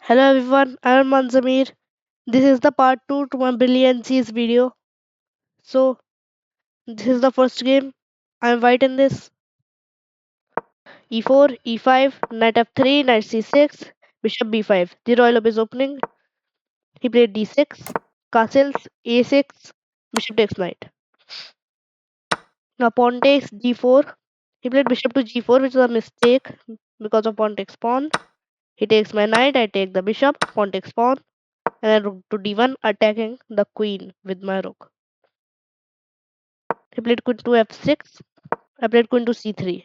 Hello everyone, I am Manzamir. This is the part 2 to my Brilliancies video. So, this is the first game. I am white in this. e4, e5, knight f3, knight c6, bishop b5. The royal is opening. He played d6, castles, a6, bishop takes knight. Now pawn takes d4. He played bishop to g4, which is a mistake because of pawn takes pawn. He takes my knight, I take the bishop, pawn takes pawn, and then rook to d1, attacking the queen with my rook. He played queen to f6. I played queen to c3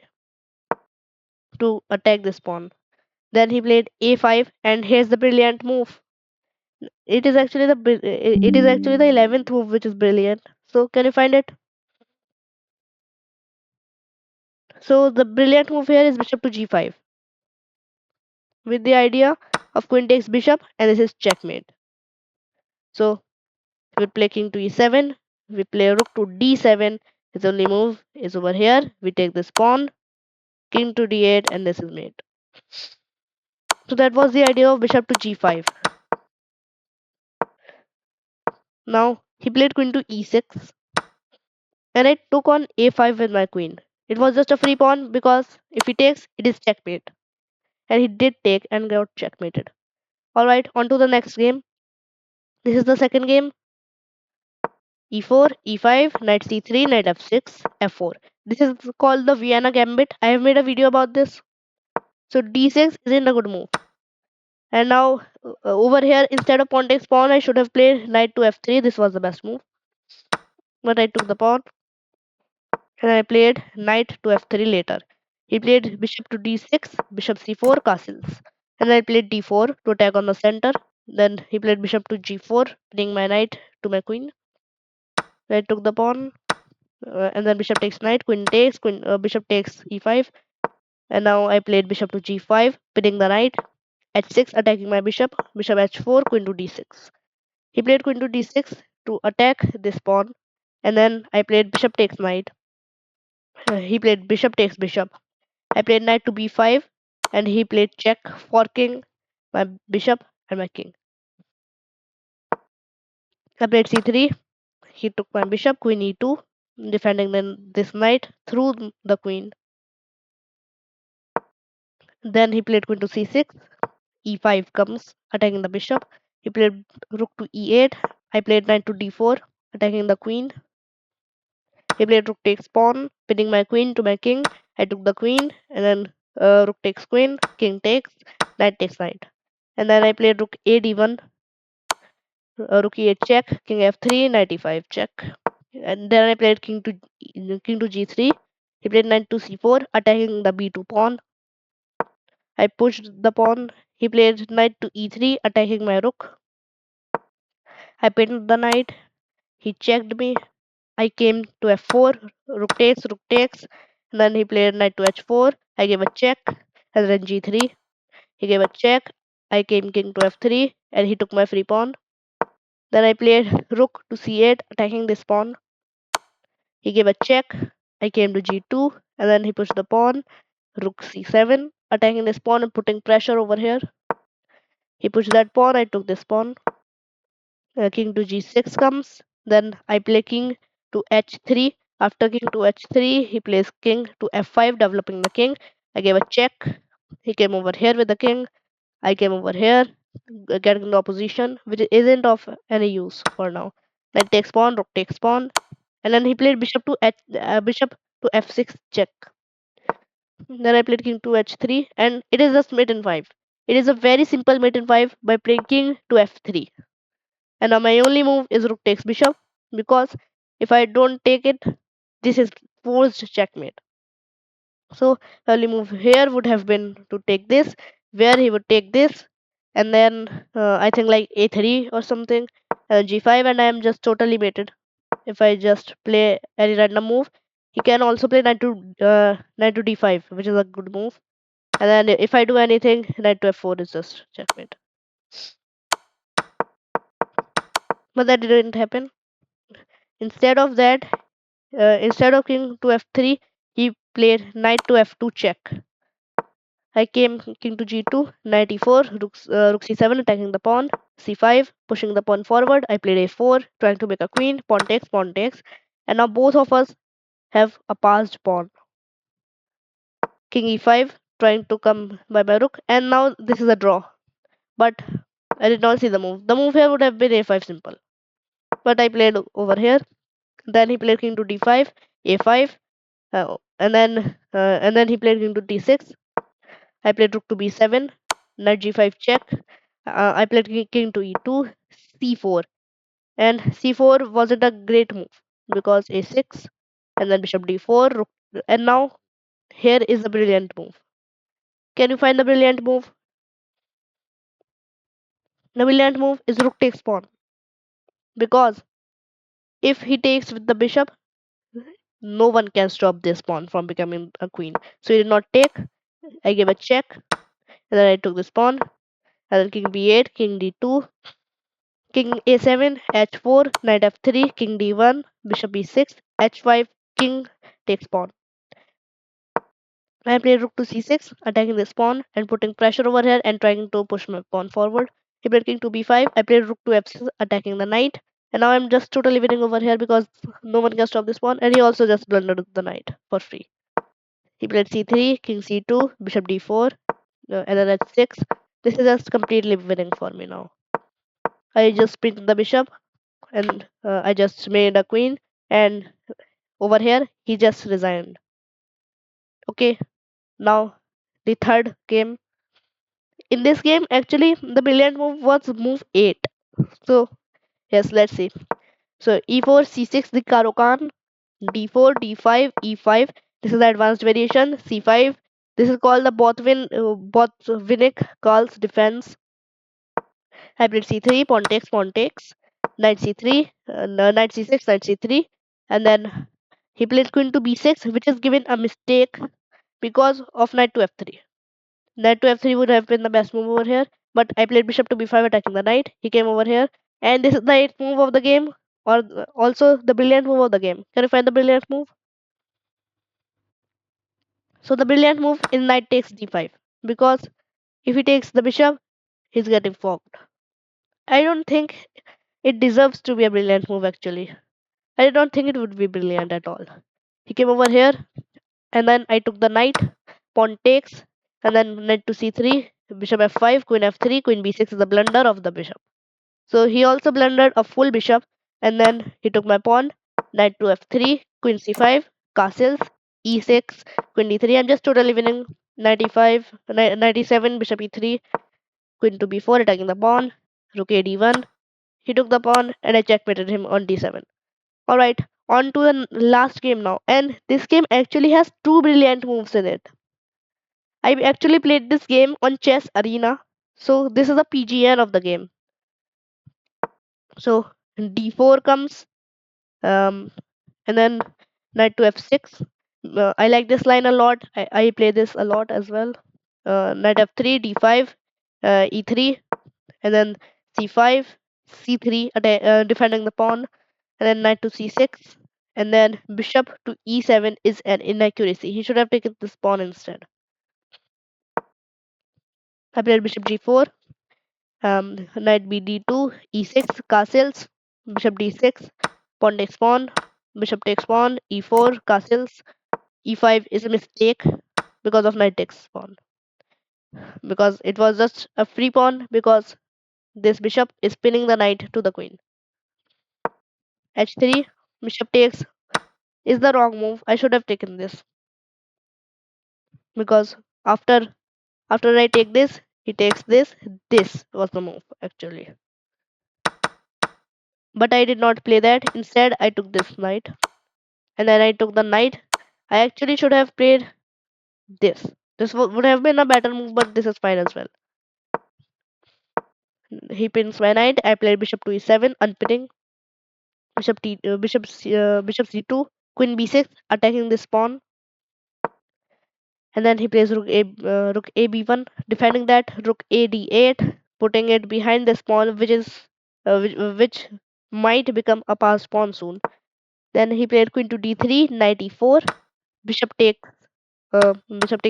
to attack this pawn. Then he played a5, and here's the brilliant move. It is actually the 11th move, which is brilliant. So can you find it? So the brilliant move here is bishop to g5 with the idea of queen takes bishop, and this is checkmate. So we play king to e7. We play rook to d7. His only move is over here. We take this pawn, king to d8, and this is mate. So that was the idea of bishop to g5. Now he played queen to e6, and I took on a5 with my queen. It was just a free pawn because if he takes, it is checkmate. And he did take and got checkmated. Alright, on to the next game. This is the second game. e4, e5, knight c3, knight f6, f4. This is called the Vienna Gambit. I have made a video about this. So d6 isn't a good move. And now over here, instead of pawn takes pawn, I should have played knight to f3. This was the best move. But I took the pawn. And I played knight to f3 later. He played bishop to d6, bishop c4, castles. And I played d4 to attack on the center. Then he played bishop to g4, pinning my knight to my queen. I took the pawn, and then bishop takes knight, queen takes, bishop takes e5. And now I played bishop to g5, pinning the knight, h6, attacking my bishop, bishop h4, queen to d6. He played queen to d6 to attack this pawn, and then I played bishop takes knight. He played bishop takes bishop. I played knight to b5, and he played check, forking my bishop and my king. I played c3. He took my bishop, queen e2, defending this knight through the queen. Then he played queen to c6. e5 comes, attacking the bishop. He played rook to e8. I played knight to d4, attacking the queen. He played rook takes pawn, pinning my queen to my king. I took the queen, and then rook takes queen, king takes, knight takes knight. And then I played rook a d1, rook e8 check, king f3, knight e5 check. And then I played king to g3. He played knight to c4, attacking the b2 pawn. I pushed the pawn. He played knight to e3, attacking my rook. I pinned the knight. He checked me. I came to f4, rook takes, rook takes. And then he played knight to h4. I gave a check, and then g3. He gave a check. I came king to f3, and he took my free pawn. Then I played rook to c8, attacking this pawn. He gave a check. I came to g2, and then he pushed the pawn. Rook c7, attacking this pawn and putting pressure over here. He pushed that pawn. I took this pawn. King to g6 comes. Then I play king to h3. After king to h3, he plays king to f5, developing the king. I gave a check. He came over here with the king. I came over here, getting the opposition, which isn't of any use for now. Knight takes pawn, rook takes pawn, and then he played bishop to f6 check. Then I played king to h3, and it is just mate in 5. It is a very simple mate in 5 by playing king to f3. And now my only move is rook takes bishop, because if I don't take it, this is forced checkmate. So early move here would have been to take this, where he would take this, and then I think like a3 or something, g5, and I am just totally mated. If I just play any random move, he can also play knight to d5, which is a good move. And then if I do anything, knight to f4 is just checkmate. But that didn't happen. Instead of that, instead of king to f3, he played knight to f2 check. I came king to g2, knight e4, rook c7, attacking the pawn, c5, pushing the pawn forward. I played a4, trying to make a queen, pawn takes, and now both of us have a passed pawn. King e5, trying to come by my rook, and now this is a draw. But I did not see the move. The move here would have been a5 simple, but I played over here. Then he played king to d5, a5, and then he played king to d6. I played rook to b7, knight g5 check. I played king to e2, c4, and c4 wasn't a great move because a6, and then bishop d4, rook, and now here is a brilliant move. Can you find the brilliant move? The brilliant move is rook takes pawn, because if he takes with the bishop, no one can stop this pawn from becoming a queen. So he did not take. I gave a check, and then I took this pawn, and then king b8, king d2, king a7, h4, knight f3, king d1, bishop e6, h5, king takes pawn. I played rook to c6, attacking this pawn and putting pressure over here and trying to push my pawn forward. He played king to b5. I played rook to f6, attacking the knight. And now I'm just totally winning over here because no one can stop this pawn. And he also just blundered the knight for free. He played c3, king c2, bishop d4, and then h6. This is just completely winning for me now. I just picked the bishop, and I just made a queen, and over here he just resigned. Okay, now the third game. In this game, actually, the brilliant move was move 8. So, yes, let's see. So, e4, c6, the Caro-Kann, d4, d5, e5. This is the advanced variation. c5. This is called the Botvinnik calls defense. I played c3, pawn takes, knight c3, knight c6, knight c3, and then he played queen to b6, which is given a mistake because of knight to f3. Knight to f3 would have been the best move over here, but I played bishop to b5 attacking the knight. He came over here, and this is the eighth move of the game, or also the brilliant move of the game. Can you find the brilliant move? So the brilliant move is knight takes d5, because if he takes the bishop, he's getting forked. I don't think it deserves to be a brilliant move actually. I don't think it would be brilliant at all. He came over here, and then I took the knight, pawn takes, and then knight to c3, bishop f5, queen f3, queen b6 is the blunder of the bishop. So he also blundered a full bishop, and then he took my pawn, knight to f3, queen c5, castles, e6, queen d3. I'm just totally winning. Knight e5, knight e7, bishop e3, queen to b4, attacking the pawn, rook a d1. He took the pawn, and I checkmated him on d7. Alright, on to the last game now. And this game actually has two brilliant moves in it. I actually played this game on Chess Arena. So this is a PGN of the game. So d4 comes, and then knight to f6. I like this line a lot. I play this a lot as well. Knight f3, d5, e3, and then c5, c3, defending the pawn, and then knight to c6, and then bishop to e7 is an inaccuracy. He should have taken this pawn instead. I played bishop g4, knight bd2, e6, castles, bishop d6, pawn takes pawn, bishop takes pawn, e4, castles, e5 is a mistake because of knight takes pawn. Because it was just a free pawn because this bishop is pinning the knight to the queen. h3, bishop takes is the wrong move. I should have taken this because after I take this, he takes this. This was the move actually. But I did not play that. Instead, I took this knight, and then I took the knight. I actually should have played this. This would have been a better move, but this is fine as well. He pins my knight. I played bishop to e7, unpinning. Bishop c2, queen b6, attacking this pawn, and then he plays rook a b1, defending that, rook a d8, putting it behind this pawn, which might become a passed pawn soon. Then he played queen to d3, knight e4, bishop takes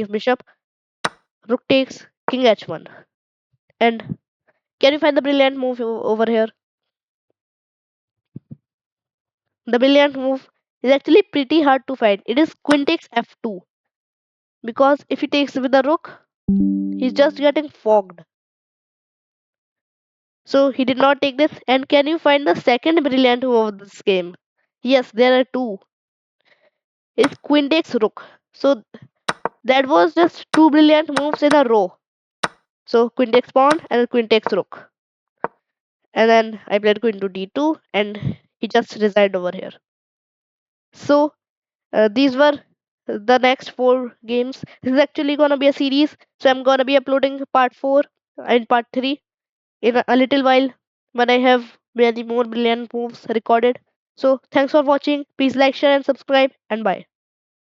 bishop, rook takes, king h1. And can you find the brilliant move over here? The brilliant move is actually pretty hard to find. It is queen takes f2. Because if he takes with the rook, he's just getting fogged. So he did not take this. And can you find the second brilliant move of this game? Yes, there are two. It's queen takes rook. So that was just two brilliant moves in a row. So queen takes pawn and queen takes rook. And then I played queen to d2 and he just resigned over here. So these were the next four games. This is actually gonna be a series. So I'm gonna be uploading part 4 and part 3 in a little while when I have many more brilliant moves recorded. So thanks for watching. Please like, share, and subscribe, and bye.